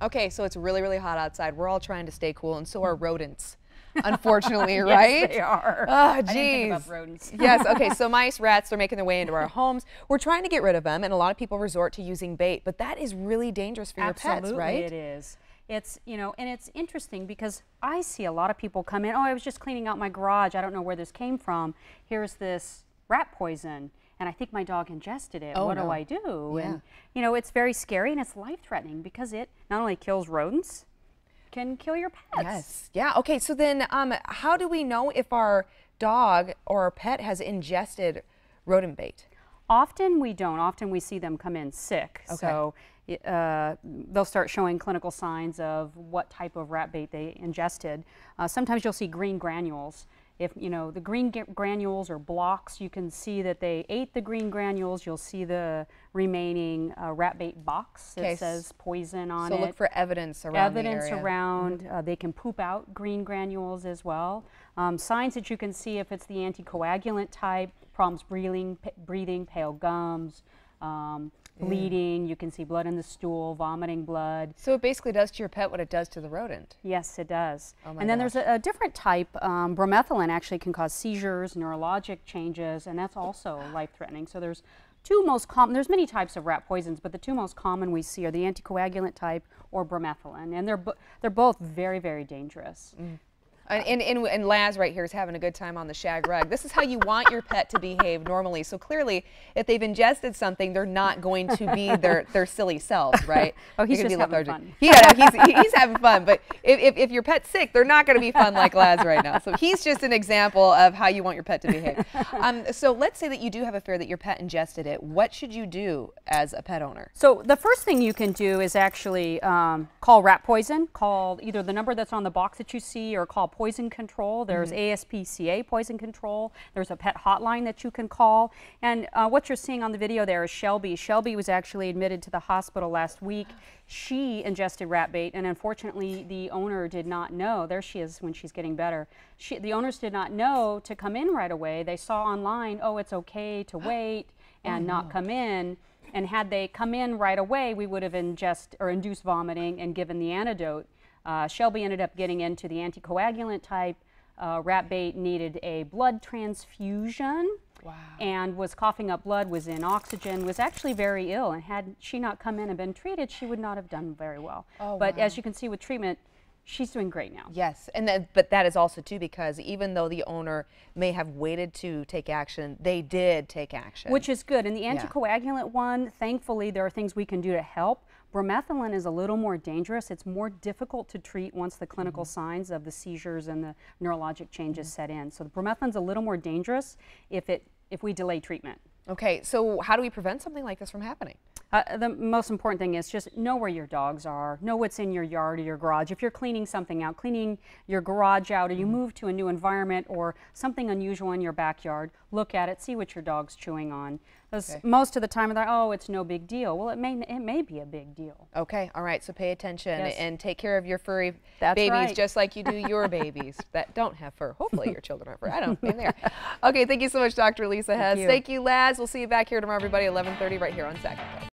Okay, so it's really, really hot outside. We're all trying to stay cool, and so are rodents, unfortunately, right? Yes, they are. Oh, I didn't think geez. about rodents. Yes, okay, so mice, rats, they're making their way into our homes. We're trying to get rid of them, and a lot of people resort to using bait, but that is really dangerous for your pets, right? Absolutely, it is. It's, you know, and it's interesting because I see a lot of people come in, oh, I was just cleaning out my garage. I don't know where this came from. Here's this rat poison, and I think my dog ingested it. Oh, what no. do I do? Yeah. And, you know, it's very scary and it's life-threatening because it not only kills rodents, can kill your pets. Yes. Yeah. Okay. So then, how do we know if our dog or our pet has ingested rodent bait? Often we don't. Often we see them come in sick. Okay. So they'll start showing clinical signs of what type of rat bait they ingested. Sometimes you'll see green granules. If you know the green granules or blocks, you can see that they ate the green granules. You'll see the remaining rat bait box that says poison on it. So look for evidence around the Evidence area. around. They can poop out green granules as well. Signs that you can see if it's the anticoagulant type, problems breathing, pale gums, bleeding. You can see blood in the stool, vomiting blood. So it basically does to your pet what it does to the rodent. Yes, it does. Oh my and then gosh. there's a different type. Bromethalin actually can cause seizures, neurologic changes, and that's also life-threatening. So there's there's many types of rat poisons, but the two most common we see are the anticoagulant type or bromethalin, and they're both very, very dangerous. And Laz right here is having a good time on the shag rug. This is how you want your pet to behave normally. So clearly, if they've ingested something, they're not going to be their silly selves, right? Oh, he's They're just gonna be having fun. Yeah, he's having fun. But if your pet's sick, they're not going to be fun like Laz right now. So he's just an example of how you want your pet to behave. So let's say that you do have a fear that your pet ingested it. What should you do as a pet owner? So the first thing you can do is actually call rat poison. Call either the number that's on the box that you see or call poison control. There's ASPCA poison control. There's a pet hotline that you can call. And what you're seeing on the video there is Shelby. Shelby was actually admitted to the hospital last week. She ingested rat bait, and unfortunately the owner did not know. There she is when she's getting better. The owners did not know to come in right away. They saw online, oh, it's okay to wait and not come in. And had they come in right away, we would have induced vomiting and given the antidote. Shelby ended up getting into the anticoagulant type. Rat bait needed a blood transfusion. Wow. And was coughing up blood, was in oxygen, was actually very ill. And had she not come in and been treated, she would not have done very well. Oh, but wow. as you can see with treatment, she's doing great now. Yes, and but that is also too because even though the owner may have waited to take action, they did take action. Which is good. And the anticoagulant one, thankfully, there are things we can do to help. Bromethalin is a little more dangerous. It's more difficult to treat once the clinical signs of the seizures and the neurologic changes set in. So the bromethalin's a little more dangerous if we delay treatment. Okay, so how do we prevent something like this from happening? The most important thing is just know where your dogs are, know what's in your yard or your garage. If you're cleaning something out, cleaning your garage out, or you move to a new environment or something unusual in your backyard, look at it, see what your dog's chewing on. Most of the time they're, oh, it's no big deal. Well, it may be a big deal. Okay, all right, so pay attention and take care of your furry That's babies right. just like you do your babies that don't have fur. Hopefully your children have fur. I don't know. In there. Okay, thank you so much, Dr. Lisa Hess. Thank you, Laz. We'll see you back here tomorrow, everybody, 11:30 right here on Sacramento.